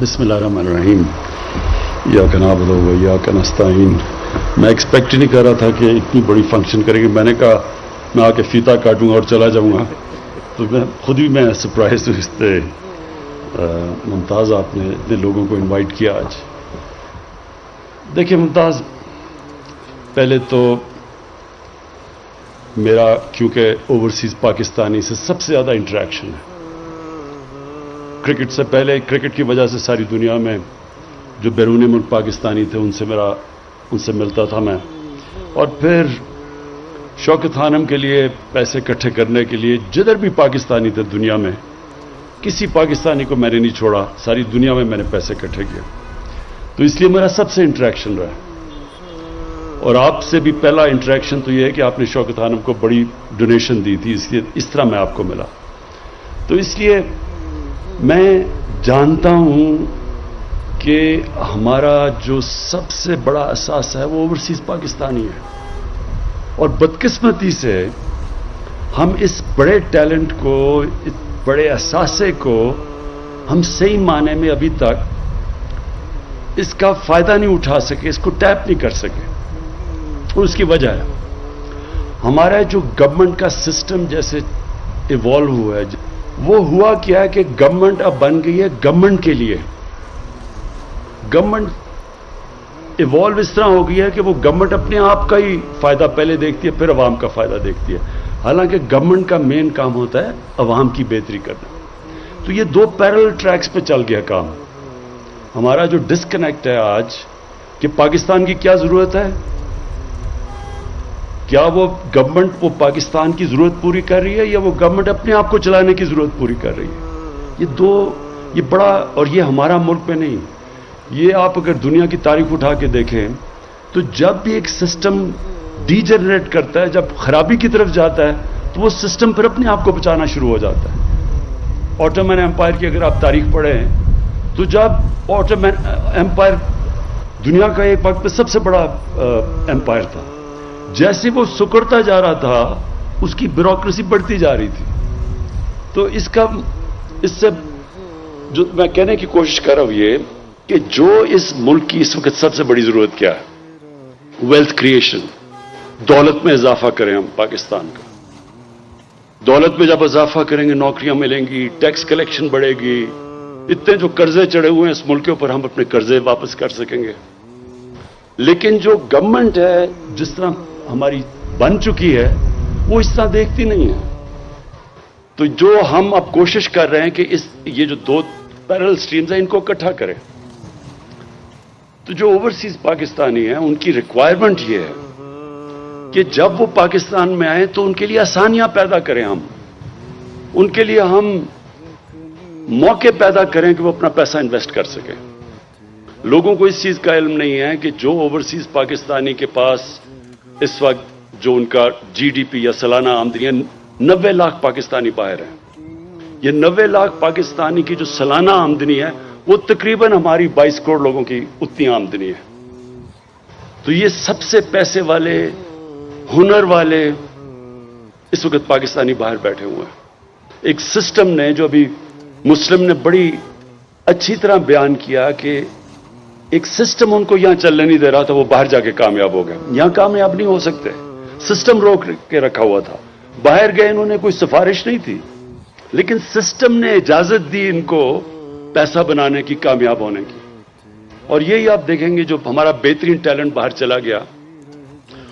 بسم اللہ الرحمن الرحیم ایاک نعبد و ایاک نستعین. میں ایکسپیکٹ ہی نہیں کر رہا تھا کہ اتنی بڑی فنکشن کریں گے. میں نے کہا میں آ کے فیتا کاٹوں گا اور چلا جاؤں گا, تو خود بھی میں سرپرائز ہوں اس سے. ممتاز آپ نے اتنے لوگوں کو انوائٹ کیا آج. دیکھیں ممتاز, پہلے تو میرا کیونکہ اوورسیز پاکستانی سے سب سے زیادہ انٹریکشن ہے. کرکٹ سے پہلے کرکٹ کی وجہ سے ساری دنیا میں جو بیرون ملک پاکستانی تھے ان سے ملتا تھا میں, اور پھر شوکت خانم کے لیے پیسے اکٹھے کرنے کے لیے جدھر بھی پاکستانی تھے دنیا میں, کسی پاکستانی کو میں نے نہیں چھوڑا, ساری دنیا میں میں نے پیسے اکٹھے کیے. تو اس لیے میرا سب سے انٹریکشن رہا. اور آپ سے بھی پہلا انٹریکشن تو یہ ہے کہ آپ نے شوکت خانم کو بڑی ڈونیشن دی تھی, اس طرح میں آپ کو ملا. تو اس لیے میں جانتا ہوں کہ ہمارا جو سب سے بڑا اثاثہ ہے وہ اوورسیز پاکستانی ہے, اور بدقسمتی سے ہم اس بڑے ٹیلنٹ کو, اس بڑے اثاثے کو ہم صحیح معنی میں ابھی تک اس کا فائدہ نہیں اٹھا سکے, اس کو ٹیپ نہیں کر سکے. اور اس کی وجہ ہے ہمارا جو گورنمنٹ کا سسٹم جیسے ایوالو ہوا ہے, وہ ہوا کیا ہے کہ گورنمنٹ اب بن گئی ہے گورنمنٹ کے لیے. گورنمنٹ ایوالو اس طرح ہو گئی ہے کہ وہ گورنمنٹ اپنے آپ کا ہی فائدہ پہلے دیکھتی ہے, پھر عوام کا فائدہ دیکھتی ہے, حالانکہ گورنمنٹ کا مین کام ہوتا ہے عوام کی بہتری کرنا. تو یہ دو پیرل ٹریکس پہ چل گیا کام. ہمارا جو ڈسکنیکٹ ہے آج کہ پاکستان کی کیا ضرورت ہے, کیا وہ گورنمنٹ وہ پاکستان کی ضرورت پوری کر رہی ہے یا وہ گورنمنٹ اپنے آپ کو چلانے کی ضرورت پوری کر رہی ہے. یہ بڑا, اور یہ ہمارا ملک میں نہیں, یہ آپ اگر دنیا کی تاریخ اٹھا کے دیکھیں تو جب بھی ایک سسٹم ڈی جنریٹ کرتا ہے, جب خرابی کی طرف جاتا ہے, تو وہ سسٹم پھر اپنے آپ کو بچانا شروع ہو جاتا ہے. آٹومین امپائر کی اگر آپ تاریخ پڑھیں تو جب آٹومین امپائر دنیا کا ایک وقت پہ سب سے بڑا امپائر تھا, جیسے وہ سکڑتا جا رہا تھا اس کی بیوروکریسی بڑھتی جا رہی تھی. تو اس سے جو میں کہنے کی کوشش کر رہا ہوں یہ کہ جو اس ملک کی اس وقت سب سے بڑی ضرورت کیا ہے, ویلتھ کریشن, دولت میں اضافہ کریں ہم پاکستان کا. دولت میں جب اضافہ کریں گے نوکریاں ملیں گی, ٹیکس کلیکشن بڑھے گی, اتنے جو قرضے چڑھے ہوئے ہیں اس ملک کے اوپر ہم اپنے قرضے واپس کر سکیں گے. لیکن جو گورنمنٹ ہے جس طرح ہماری بن چکی ہے وہ اس طرح دیکھتی نہیں ہے. تو جو ہم اب کوشش کر رہے ہیں کہ یہ جو دو پیرل سٹریمز ہیں ان کو اکٹھا کریں. تو جو اوورسیز پاکستانی ہیں ان کی ریکوائرمنٹ یہ ہے کہ جب وہ پاکستان میں آئیں تو ان کے لیے آسانیاں پیدا کریں, ہم ان کے لیے ہم موقع پیدا کریں کہ وہ اپنا پیسہ انویسٹ کر سکیں. لوگوں کو اس چیز کا علم نہیں ہے کہ جو اوورسیز پاکستانی کے پاس اس وقت جو ان کا جی ڈی پی یا سالانہ آمدنی ہے 90 لاکھ پاکستانی باہر ہیں. یہ 90 لاکھ پاکستانی کی جو سالانہ آمدنی ہے وہ تقریباً ہماری 22 کروڑ لوگوں کی اتنی آمدنی ہے. تو یہ سب سے پیسے والے, ہنر والے اس وقت پاکستانی باہر بیٹھے ہوئے ہیں. ایک سسٹم نے, جو ابھی مسلم نے بڑی اچھی طرح بیان کیا کہ ایک سسٹم ان کو یہاں چلنے نہیں دے رہا تھا, وہ باہر جا کے کامیاب ہو گئے. یہاں کامیاب نہیں ہو سکتے, سسٹم روک کے رکھا ہوا تھا. باہر گئے, انہوں نے کوئی سفارش نہیں تھی, لیکن سسٹم نے اجازت دی ان کو پیسہ بنانے کی, کامیاب ہونے کی. اور یہی آپ دیکھیں گے جو ہمارا بہترین ٹیلنٹ باہر چلا گیا,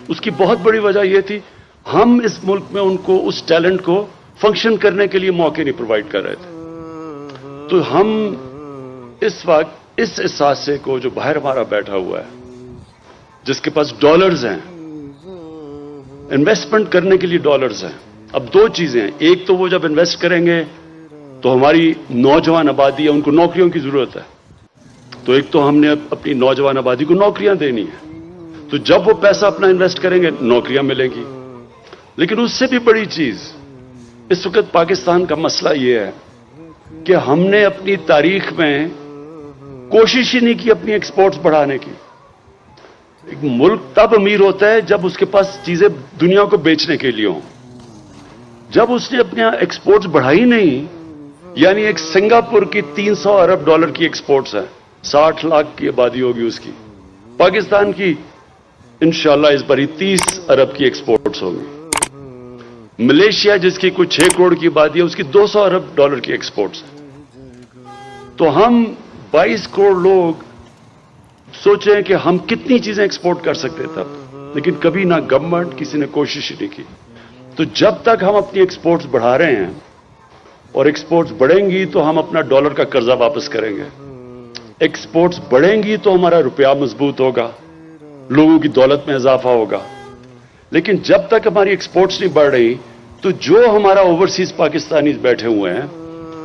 اس کی بہت بڑی وجہ یہ تھی ہم اس ملک میں ان کو, اس ٹیلنٹ کو فنکشن کرنے کے لیے موقع نہیں پرووائڈ کر رہے تھے. تو ہم اس وقت اس احساسے کو جو باہر ہمارا بیٹھا ہوا ہے, جس کے پاس ڈالرز ہیں, انویسٹمنٹ کرنے کے لیے ڈالرز ہیں. اب دو چیزیں ہیں, ایک تو وہ جب انویسٹ کریں گے تو ہماری نوجوان آبادی ہے, ان کو نوکریوں کی ضرورت ہے. تو ایک تو ہم نے اپنی نوجوان آبادی کو نوکریاں دینی ہے, تو جب وہ پیسہ اپنا انویسٹ کریں گے نوکریاں ملیں گی. لیکن اس سے بھی بڑی چیز اس وقت پاکستان کا مسئلہ یہ ہے کہ ہم نے اپنی تاریخ میں کوشش ہی نہیں کی اپنی ایکسپورٹس بڑھانے کی. ایک ملک تب امیر ہوتا ہے جب اس کے پاس چیزیں دنیا کو بیچنے کے لیے ہوں. جب اس نے اپنے ایکسپورٹس بڑھائی نہیں یعنی ایک سنگاپور کی 300 ارب ڈالر کی ایکسپورٹس ہے, 60 لاکھ کی آبادی ہوگی اس کی. پاکستان کی انشاءاللہ اس باری 30 ارب کی ایکسپورٹس ہوگی. ملیشیا جس کی کچھ 6 کروڑ کی آبادی ہے اس کی 200 ارب ڈالر کی ایکسپورٹس ہے. تو ہم 22 کروڑ لوگ سوچیں کہ ہم کتنی چیزیں ایکسپورٹ کر سکتے تھے, لیکن کبھی نہ گورنمنٹ کسی نے کوشش ہی نہیں کی. تو جب تک ہم اپنی ایکسپورٹس بڑھا رہے ہیں اور ایکسپورٹس بڑھیں گی تو ہم اپنا ڈالر کا قرضہ واپس کریں گے. ایکسپورٹس بڑھیں گی تو ہمارا روپیہ مضبوط ہوگا, لوگوں کی دولت میں اضافہ ہوگا. لیکن جب تک ہماری ایکسپورٹس نہیں بڑھ رہی تو جو ہمارا اوورسیز پاکستانیز بیٹھے ہوئے ہیں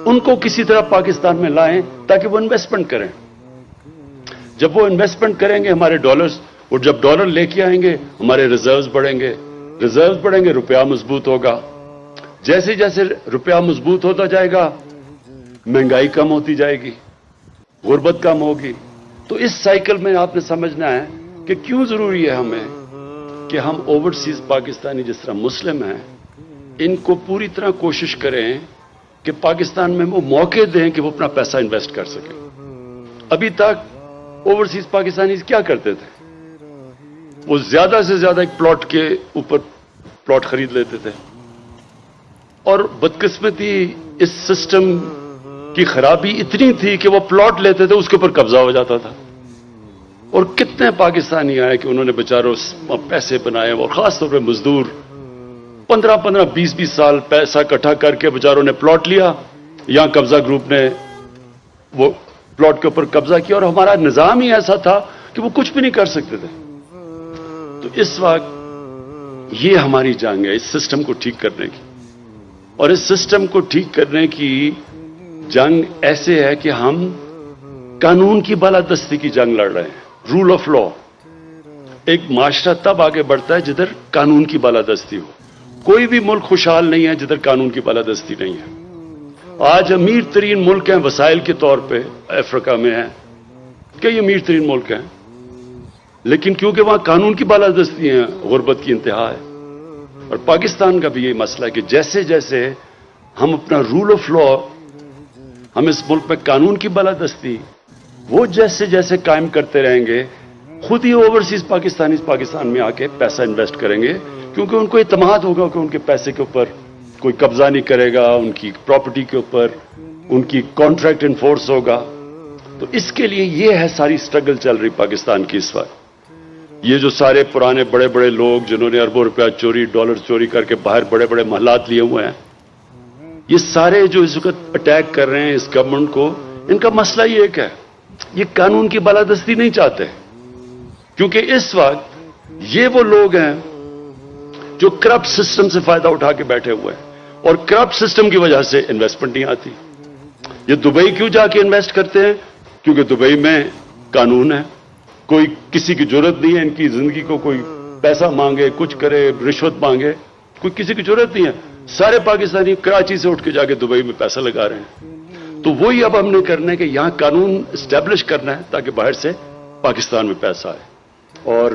ان کو کسی طرح پاکستان میں لائیں تاکہ وہ انویسٹمنٹ کریں. جب وہ انویسٹمنٹ کریں گے ہمارے ڈالرز, اور جب ڈالر لے کے آئیں گے ہمارے ریزروز بڑھیں گے, ریزروز بڑھیں گے, روپیہ مضبوط ہوگا. جیسے جیسے روپیہ مضبوط ہوتا جائے گا مہنگائی کم ہوتی جائے گی, غربت کم ہوگی. تو اس سائیکل میں آپ نے سمجھنا ہے کہ کیوں ضروری ہے ہمیں کہ ہم اوورسیز پاکستانی جس طرح مسلم ہیں ان کو پوری طرح کوشش کریں کہ پاکستان میں وہ موقع دیں کہ وہ اپنا پیسہ انویسٹ کر سکیں. ابھی تک اوورسیز پاکستانی کیا کرتے تھے؟ وہ زیادہ سے زیادہ ایک پلاٹ کے اوپر پلاٹ خرید لیتے تھے, اور بدقسمتی اس سسٹم کی خرابی اتنی تھی کہ وہ پلاٹ لیتے تھے اس کے اوپر قبضہ ہو جاتا تھا. اور کتنے پاکستانی آئے کہ انہوں نے بیچاروں پیسے بنائے, اور خاص طور پہ مزدور 15-15, 20-20 سال پیسہ اکٹھا کر کے بیچاروں نے پلاٹ لیا. یہاں قبضہ گروپ نے وہ پلاٹ کے اوپر قبضہ کیا, اور ہمارا نظام ہی ایسا تھا کہ وہ کچھ بھی نہیں کر سکتے تھے. تو اس وقت یہ ہماری جنگ ہے اس سسٹم کو ٹھیک کرنے کی, اور اس سسٹم کو ٹھیک کرنے کی جنگ ایسے ہے کہ ہم قانون کی بالادستی کی جنگ لڑ رہے ہیں. Rule of law. ایک معاشرہ تب آگے بڑھتا ہے جدھر قانون کی بالادستی ہو. کوئی بھی ملک خوشحال نہیں ہے جدھر قانون کی بالادستی نہیں ہے. آج امیر ترین ملک ہیں وسائل کے طور پہ افریقہ میں ہیں, کئی امیر ترین ملک ہیں, لیکن کیونکہ وہاں قانون کی بالادستی ہیں غربت کی انتہا ہے. اور پاکستان کا بھی یہ مسئلہ ہے کہ جیسے جیسے ہم اپنا رول آف لا, ہم اس ملک میں قانون کی بالادستی وہ جیسے جیسے قائم کرتے رہیں گے, خود ہی اوورسیز پاکستانی پاکستان میں آ کے پیسہ انویسٹ کریں گے, کیونکہ ان کو اعتماد ہوگا کہ ان کے پیسے کے اوپر کوئی قبضہ نہیں کرے گا, ان کی پراپرٹی کے اوپر ان کی کانٹریکٹ انفورس ہوگا. تو اس کے لیے یہ ہے ساری سٹرگل چل رہی پاکستان کی اس وقت. یہ جو سارے پرانے بڑے بڑے لوگ جنہوں نے اربوں روپیہ چوری, ڈالر چوری کر کے باہر بڑے بڑے محلات لیے ہوئے ہیں, یہ سارے جو اس وقت اٹیک کر رہے ہیں اس گورنمنٹ کو, ان کا مسئلہ یہ ایک ہے, یہ قانون کی بالادستی نہیں چاہتے. کیونکہ اس وقت یہ وہ لوگ ہیں جو کرپٹ سسٹم سے فائدہ اٹھا کے بیٹھے ہوئے ہیں, اور کرپٹ سسٹم کی وجہ سے انویسٹمنٹ نہیں آتی. یہ دبئی کیوں جا کے انویسٹ کرتے ہیں؟ کیونکہ دبئی میں قانون ہے, کوئی کسی کی ضرورت نہیں ہے ان کی زندگی کو کوئی پیسہ مانگے, کچھ کرے, رشوت مانگے, کوئی کسی کی ضرورت نہیں ہے. سارے پاکستانی کراچی سے اٹھ کے جا کے دبئی میں پیسہ لگا رہے ہیں. تو وہی اب ہم نے کرنا ہے کہ یہاں قانون اسٹیبلش کرنا ہے تاکہ باہر سے پاکستان میں پیسہ آئے. اور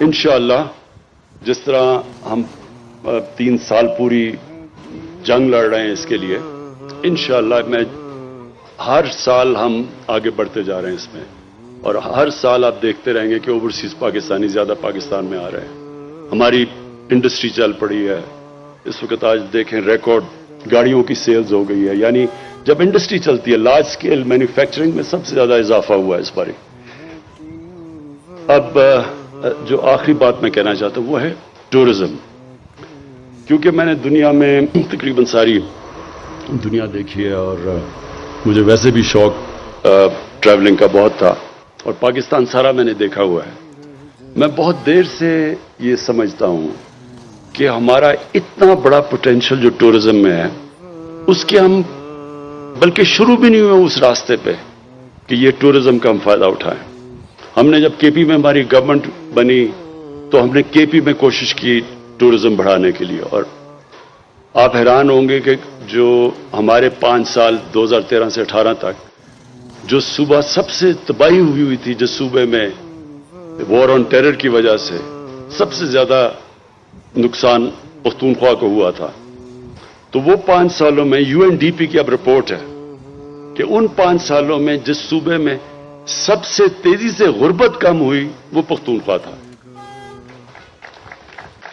انشاءاللہ جس طرح ہم 3 سال پوری جنگ لڑ رہے ہیں اس کے لیے, انشاءاللہ میں ہر سال ہم آگے بڑھتے جا رہے ہیں اس میں, اور ہر سال آپ دیکھتے رہیں گے کہ اوورسیز پاکستانی زیادہ پاکستان میں آ رہے ہیں. ہماری انڈسٹری چل پڑی ہے اس وقت. آج دیکھیں ریکارڈ گاڑیوں کی سیلز ہو گئی ہے. یعنی جب انڈسٹری چلتی ہے لارج سکیل مینوفیکچرنگ میں سب سے زیادہ اضافہ ہوا ہے اس باری. اب جو آخری بات میں کہنا چاہتا ہوں وہ ہے ٹورزم. کیونکہ میں نے دنیا میں تقریباً ساری دنیا دیکھی ہے, اور مجھے ویسے بھی شوق ٹریولنگ کا بہت تھا, اور پاکستان سارا میں نے دیکھا ہوا ہے. میں بہت دیر سے یہ سمجھتا ہوں کہ ہمارا اتنا بڑا پوٹینشل جو ٹورزم میں ہے اس کے ہم بلکہ شروع بھی نہیں ہوئے اس راستے پہ کہ یہ ٹورزم کا ہم فائدہ اٹھائیں. ہم نے جب کے پی میں ہماری گورنمنٹ بنی تو ہم نے کے پی میں کوشش کی ٹورزم بڑھانے کے لیے, اور آپ حیران ہوں گے کہ جو ہمارے 5 سال 2013 سے 18 تک جو صوبہ سب سے تباہی ہوئی تھی, جس صوبے میں وار آن ٹیرر کی وجہ سے سب سے زیادہ نقصان پختونخوا کو ہوا تھا, تو وہ 5 سالوں میں UNDP کی اب رپورٹ ہے کہ ان 5 سالوں میں جس صوبے میں سب سے تیزی سے غربت کم ہوئی وہ پختونخوا تھا.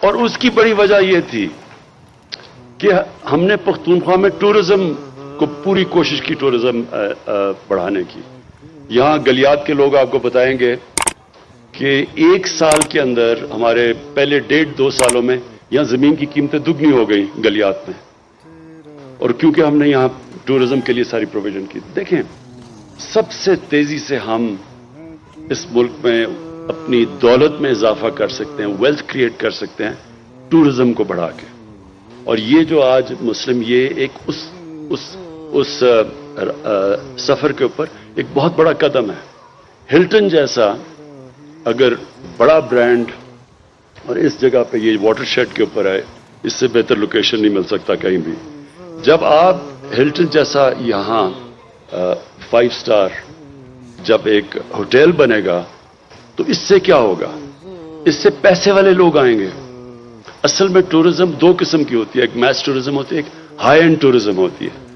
اور اس کی بڑی وجہ یہ تھی کہ ہم نے پختونخوا میں ٹورزم کو پوری کوشش کی ٹورزم بڑھانے کی. یہاں گلیات کے لوگ آپ کو بتائیں گے کہ 1 سال کے اندر ہمارے پہلے 1.5-2 سالوں میں یہاں زمین کی قیمتیں دگنی ہو گئی گلیات میں, اور کیونکہ ہم نے یہاں ٹورزم کے لیے ساری پروویژن کی. دیکھیں سب سے تیزی سے ہم اس ملک میں اپنی دولت میں اضافہ کر سکتے ہیں, ویلتھ کریٹ کر سکتے ہیں ٹورزم کو بڑھا کے. اور یہ جو آج مسلم یہ ایک اس سفر کے اوپر ایک بہت بڑا قدم ہے. ہلٹن جیسا اگر بڑا برانڈ اور اس جگہ پہ یہ واٹر شیڈ کے اوپر ہے, اس سے بہتر لوکیشن نہیں مل سکتا کہیں بھی. جب آپ ہلٹن جیسا یہاں 5 سٹار جب ایک ہوٹل بنے گا تو اس سے کیا ہوگا؟ اس سے پیسے والے لوگ آئیں گے. اصل میں ٹورزم 2 قسم کی ہوتی ہے, ایک میس ٹورزم ہوتی ہے, ایک ہائی اینڈ ٹورزم ہوتی ہے.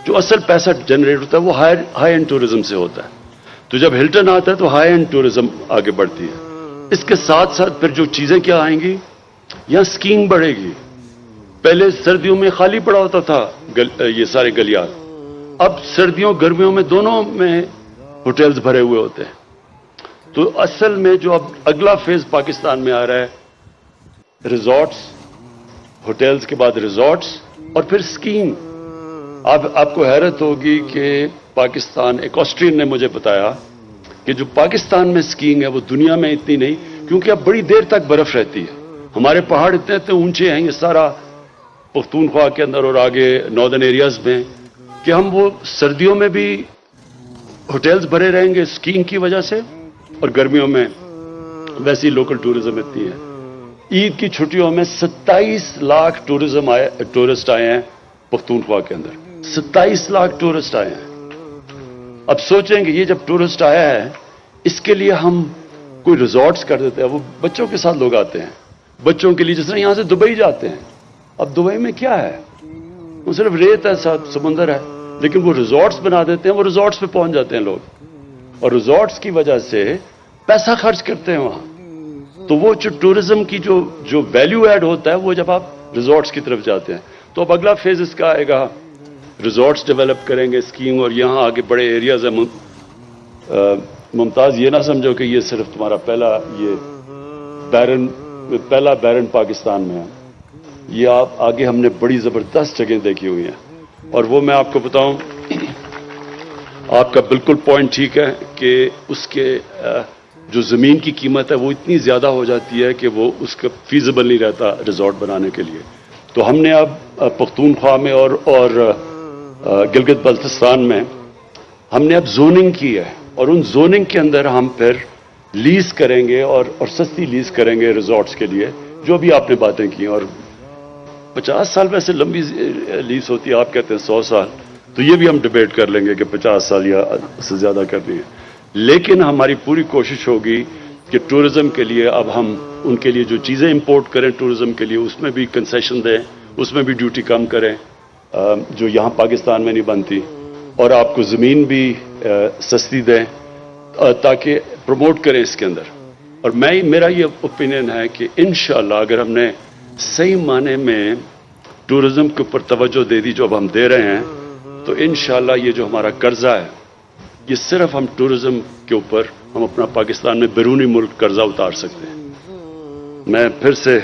جو اصل پیسہ جنریٹ ہوتا ہے وہ ہائی اینڈ ٹورزم سے ہوتا ہے. تو جب ہلٹن آتا ہے تو ہائی اینڈ ٹورزم آگے بڑھتی ہے. اس کے ساتھ ساتھ پھر جو چیزیں کیا آئیں گی, یہاں سکینگ بڑھے گی. پہلے سردیوں میں خالی پڑا ہوتا تھا یہ سارے گلیات, اب سردیوں گرمیوں میں دونوں میں ہوٹلز بھرے ہوئے ہوتے ہیں. تو اصل میں جو اب اگلا فیز پاکستان میں آ رہا ہے, ریزورٹس, ہوٹلز کے بعد ریزورٹس اور پھر سکینگ. آپ کو حیرت ہوگی کہ پاکستان, ایک آسٹرین نے مجھے بتایا کہ جو پاکستان میں سکینگ ہے وہ دنیا میں اتنی نہیں, کیونکہ اب بڑی دیر تک برف رہتی ہے. ہمارے پہاڑ اتنے اونچے ہیں یہ سارا پختونخوا کے اندر اور آگے ناردرن ایریاز میں, کہ ہم وہ سردیوں میں بھی ہوٹلز بھرے رہیں گے سکینگ کی وجہ سے, اور گرمیوں میں ویسی لوکل ٹورزم اتنی ہے. عید کی چھٹیوں میں 27 لاکھ ٹورسٹ آئے ہیں پختونخوا کے اندر, 27 لاکھ ٹورسٹ آئے ہیں. اب سوچیں کہ یہ جب ٹورسٹ آیا ہے اس کے لیے ہم کوئی ریزورٹس کر دیتے ہیں. وہ بچوں کے ساتھ لوگ آتے ہیں, بچوں کے لیے, جس طرح یہاں سے دبئی جاتے ہیں. اب دبئی میں کیا ہے, وہ صرف ریت ہے, ساتھ سمندر ہے, لیکن وہ ریزورٹس بنا دیتے ہیں, وہ ریزورٹس پہ پہنچ جاتے ہیں لوگ, اور ریزورٹس کی وجہ سے پیسہ خرچ کرتے ہیں وہاں. تو وہ جو ٹورزم کی جو ویلیو ایڈ ہوتا ہے وہ جب آپ ریزورٹس کی طرف جاتے ہیں. تو اب اگلا فیز اس کا آئے گا, ریزورٹس ڈیولپ کریں گے, اسکینگ, اور یہاں آگے بڑے ایریاز ہیں. ممتاز یہ نہ سمجھو کہ یہ صرف تمہارا پہلا بیرن پاکستان میں ہے. یہ آپ آگے ہم نے بڑی زبردست جگہیں دیکھی ہوئی ہیں. اور وہ میں آپ کو بتاؤں, آپ کا بالکل پوائنٹ ٹھیک ہے کہ اس کے جو زمین کی قیمت ہے وہ اتنی زیادہ ہو جاتی ہے کہ وہ اس کا فیزیبل نہیں رہتا ریزورٹ بنانے کے لیے. تو ہم نے اب پختونخوا میں اور گلگت بلتستان میں ہم نے اب زوننگ کی ہے, اور ان زوننگ کے اندر ہم پھر لیز کریں گے اور سستی لیز کریں گے ریزورٹس کے لیے, جو بھی آپ نے باتیں کی. اور 50 سال ویسے لمبی لیز ہوتی ہے, آپ کہتے ہیں 100 سال, تو یہ بھی ہم ڈیبیٹ کر لیں گے کہ 50 سال یا سے زیادہ کرنی ہے. لیکن ہماری پوری کوشش ہوگی کہ ٹورزم کے لیے اب ہم ان کے لیے جو چیزیں امپورٹ کریں ٹورزم کے لیے, اس میں بھی کنسیشن دیں, اس میں بھی ڈیوٹی کم کریں جو یہاں پاکستان میں نہیں بنتی, اور آپ کو زمین بھی سستی دیں تاکہ پروموٹ کریں اس کے اندر. اور میرا یہ اوپینین ہے کہ انشاءاللہ اگر ہم نے صحیح معنی میں ٹورزم کے اوپر توجہ دے دی جو اب ہم دے رہے ہیں, تو انشاءاللہ یہ جو ہمارا قرضہ ہے یہ صرف ہم ٹورزم کے اوپر ہم اپنا پاکستان میں بیرونی ملک قرضہ اتار سکتے ہیں. میں پھر سے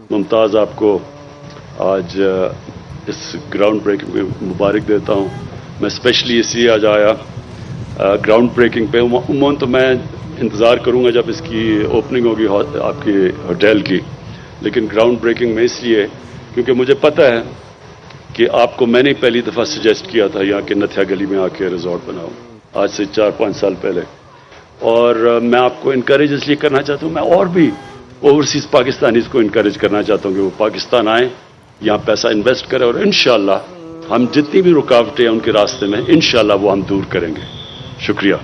ممتاز آپ کو آج اس گراؤنڈ بریکنگ پہ مبارک دیتا ہوں. میں اسپیشلی اس لیے آج آیا گراؤنڈ بریکنگ پہ. عموماً تو میں انتظار کروں گا جب اس کی اوپننگ ہوگی آپ کی ہوٹل کی, لیکن گراؤنڈ بریکنگ میں اس لیے کیونکہ مجھے پتہ ہے کہ آپ کو میں نے پہلی دفعہ سجیسٹ کیا تھا یہاں کے نتھیا گلی میں آ کے ریزورٹ بناؤ, آج سے 4-5 سال پہلے. اور میں آپ کو انکریج اس لیے کرنا چاہتا ہوں, میں اور بھی اوورسیز پاکستانیز کو انکریج کرنا چاہتا ہوں کہ وہ پاکستان آئیں, یہاں پیسہ انویسٹ کریں, اور انشاءاللہ ہم جتنی بھی رکاوٹیں ہیں ان کے راستے میں انشاءاللہ وہ ہم دور کریں گے. شکریہ.